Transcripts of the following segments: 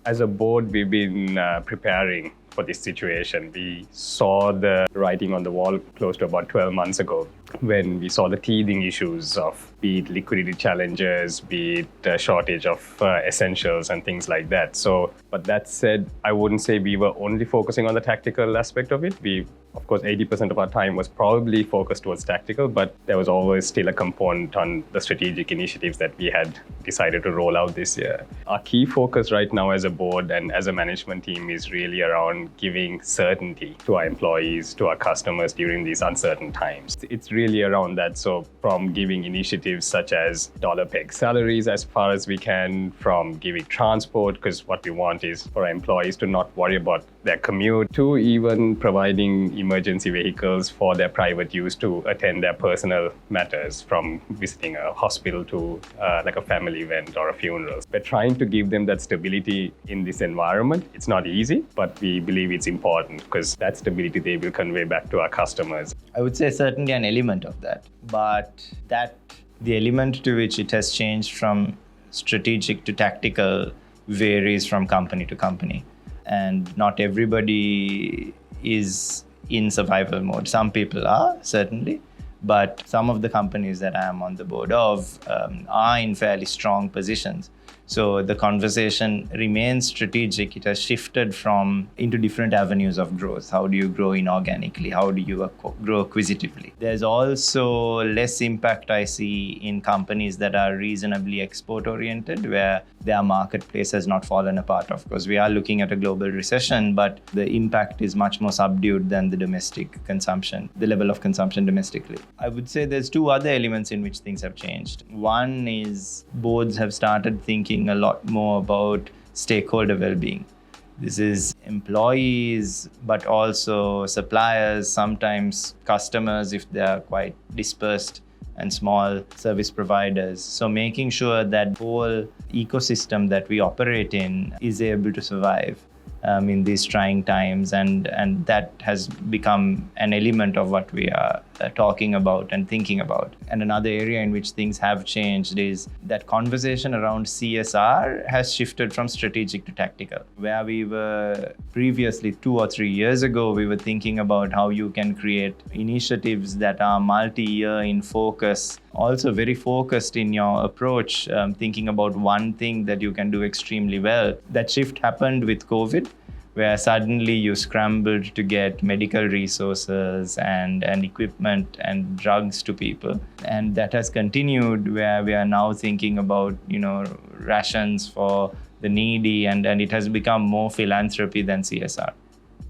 As a board, we've been preparing for this situation. We saw the writing on the wall close to about 12 months ago when we saw the teething issues of be it liquidity challenges, be it a shortage of essentials and things like that. But that said, I wouldn't say we were only focusing on the tactical aspect of it. Of course, 80% of our time was probably focused towards tactical, but there was always still a component on the strategic initiatives that we had decided to roll out this year. Our key focus right now as a board and as a management team is really around giving certainty to our employees, to our customers during these uncertain times. It's really around that. So from giving initiatives such as dollar peg salaries as far as we can, from giving transport, because what we want is for our employees to not worry about their commute, to even providing emergency vehicles for their private use to attend their personal matters, from visiting a hospital to like a family event or a funeral. We're trying to give them that stability in this environment. It's not easy, but we believe it's important because that stability they will convey back to our customers. I would say certainly an element of that, but the element to which it has changed from strategic to tactical varies from company to company. And not everybody is in survival mode. Some people are, certainly, but some of the companies that I am on the board of are in fairly strong positions. So the conversation remains strategic. It has shifted into different avenues of growth. How do you grow inorganically? How do you grow acquisitively? There's also less impact I see in companies that are reasonably export-oriented, where their marketplace has not fallen apart. Of course, we are looking at a global recession, but the impact is much more subdued than the domestic consumption, the level of consumption domestically. I would say there's two other elements in which things have changed. One is boards have started thinking a lot more about stakeholder well-being. This is employees, but also suppliers, sometimes customers if they are quite dispersed, and small service providers. So making sure that whole ecosystem that we operate in is able to survive in these trying times, and that has become an element of what we are talking about and thinking about. And another area in which things have changed is that conversation around CSR has shifted from strategic to tactical. Where we were previously 2 or 3 years ago, we were thinking about how you can create initiatives that are multi-year in focus, also very focused in your approach, thinking about one thing that you can do extremely well. That shift happened with COVID, where suddenly you scrambled to get medical resources and equipment and drugs to people. And that has continued, where we are now thinking about, rations for the needy, and it has become more philanthropy than CSR.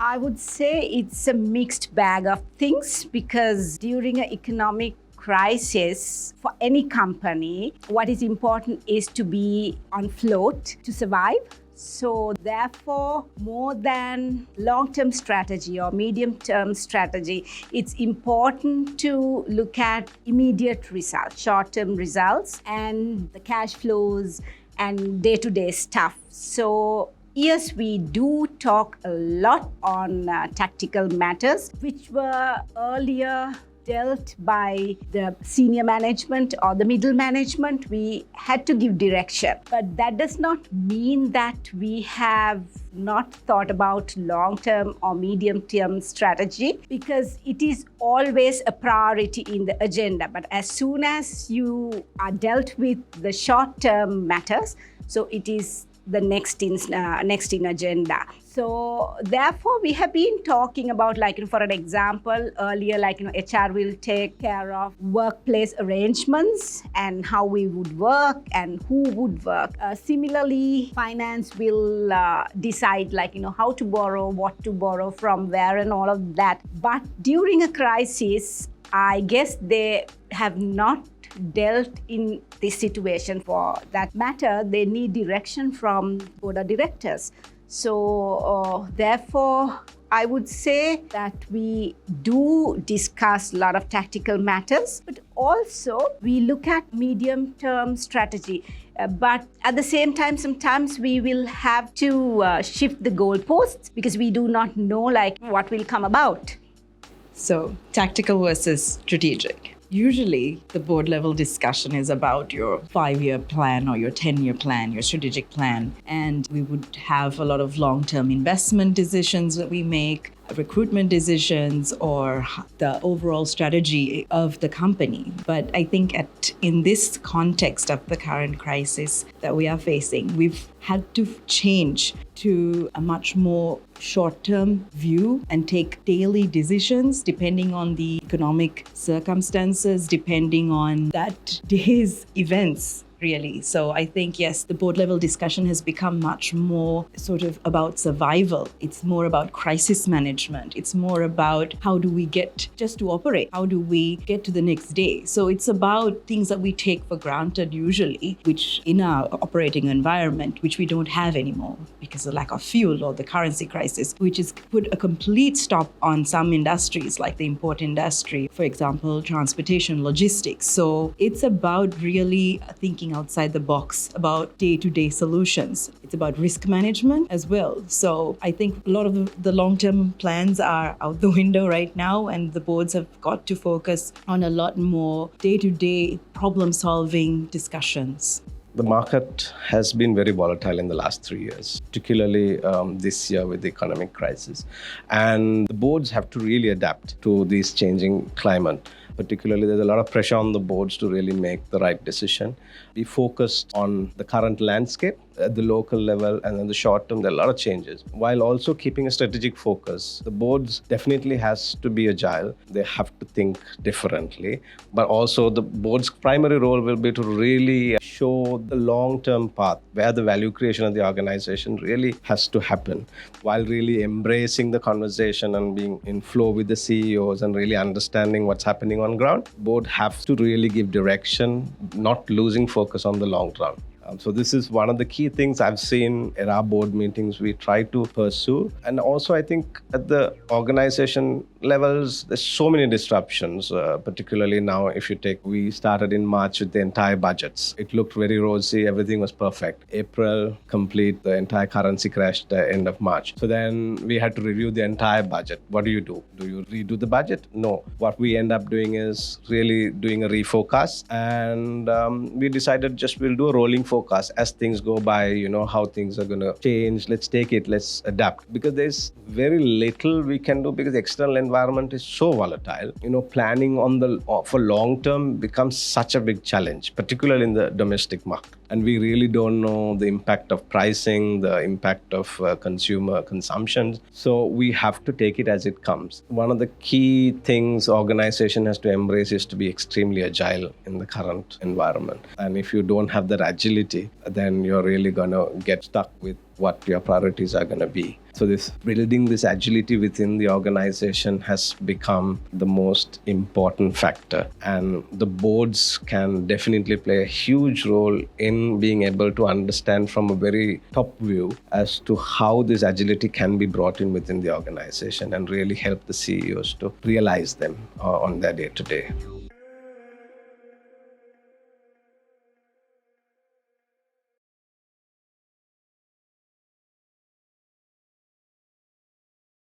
I would say it's a mixed bag of things, because during an economic crisis for any company, what is important is to be on float to survive. So therefore, more than long-term strategy or medium-term strategy, it's important to look at immediate results, short-term results, and the cash flows and day-to-day stuff. So yes, we do talk a lot on tactical matters, which were earlier dealt by the senior management or the middle management. We had to give direction, but that does not mean that we have not thought about long-term or medium-term strategy, because it is always a priority in the agenda. But as soon as you are dealt with the short-term matters, so it is the next in agenda. So therefore, we have been talking about, for an example, earlier, HR will take care of workplace arrangements and how we would work and who would work. Similarly, finance will decide, how to borrow, what to borrow from where, and all of that. But during a crisis, I guess they have not dealt in this situation. For that matter, they need direction from board of directors. So therefore, I would say that we do discuss a lot of tactical matters, but also we look at medium-term strategy. But at the same time, sometimes we will have to shift the goalposts, because we do not know what will come about. So tactical versus strategic. Usually, the board level discussion is about your 5-year plan or your 10-year plan, your strategic plan. And we would have a lot of long-term investment decisions that we make, recruitment decisions, or the overall strategy of the company. But I think in this context of the current crisis that we are facing, we've had to change to a much more short-term view and take daily decisions depending on the economic circumstances, depending on that day's events, really. So I think, yes, the board level discussion has become much more sort of about survival. It's more about crisis management. It's more about how do we get just to operate? How do we get to the next day? So it's about things that we take for granted usually, which in our operating environment, which we don't have anymore because of the lack of fuel or the currency crisis, which has put a complete stop on some industries like the import industry, for example, transportation, logistics. So it's about really thinking outside the box about day-to-day solutions. It's about risk management as well. So I think a lot of the long-term plans are out the window right now, and the boards have got to focus on a lot more day-to-day problem-solving discussions. The market has been very volatile in the last 3 years, particularly this year with the economic crisis. And the boards have to really adapt to this changing climate. Particularly, there's a lot of pressure on the boards to really make the right decision. Be focused on the current landscape at the local level, and in the short term, there are a lot of changes. While also keeping a strategic focus, the boards definitely has to be agile. They have to think differently. But also the board's primary role will be to really show the long-term path where the value creation of the organization really has to happen, while really embracing the conversation and being in flow with the CEOs and really understanding what's happening on ground. Board have to really give direction, not losing focus on the long run. So this is one of the key things I've seen in our board meetings we try to pursue. And also I think at the organization levels, there's so many disruptions, particularly now if you take, we started in March with the entire budgets. It looked very rosy, everything was perfect. April, complete, the entire currency crashed at the end of March. So then we had to review the entire budget. What do? Do you redo the budget? No. What we end up doing is really doing a refocus, and we decided just we'll do a rolling forecast as things go by, how things are going to change. Let's take it, let's adapt. Because there's very little we can do because the external environment is so volatile. Planning for long term becomes such a big challenge, particularly in the domestic market. And we really don't know the impact of pricing, the impact of consumer consumption. So we have to take it as it comes. One of the key things organization has to embrace is to be extremely agile in the current environment. And if you don't have that agility, then you're really going to get stuck with what your priorities are going to be. So building this agility within the organization has become the most important factor. And the boards can definitely play a huge role in being able to understand from a very top view as to how this agility can be brought in within the organization and really help the CEOs to realize them on their day-to-day.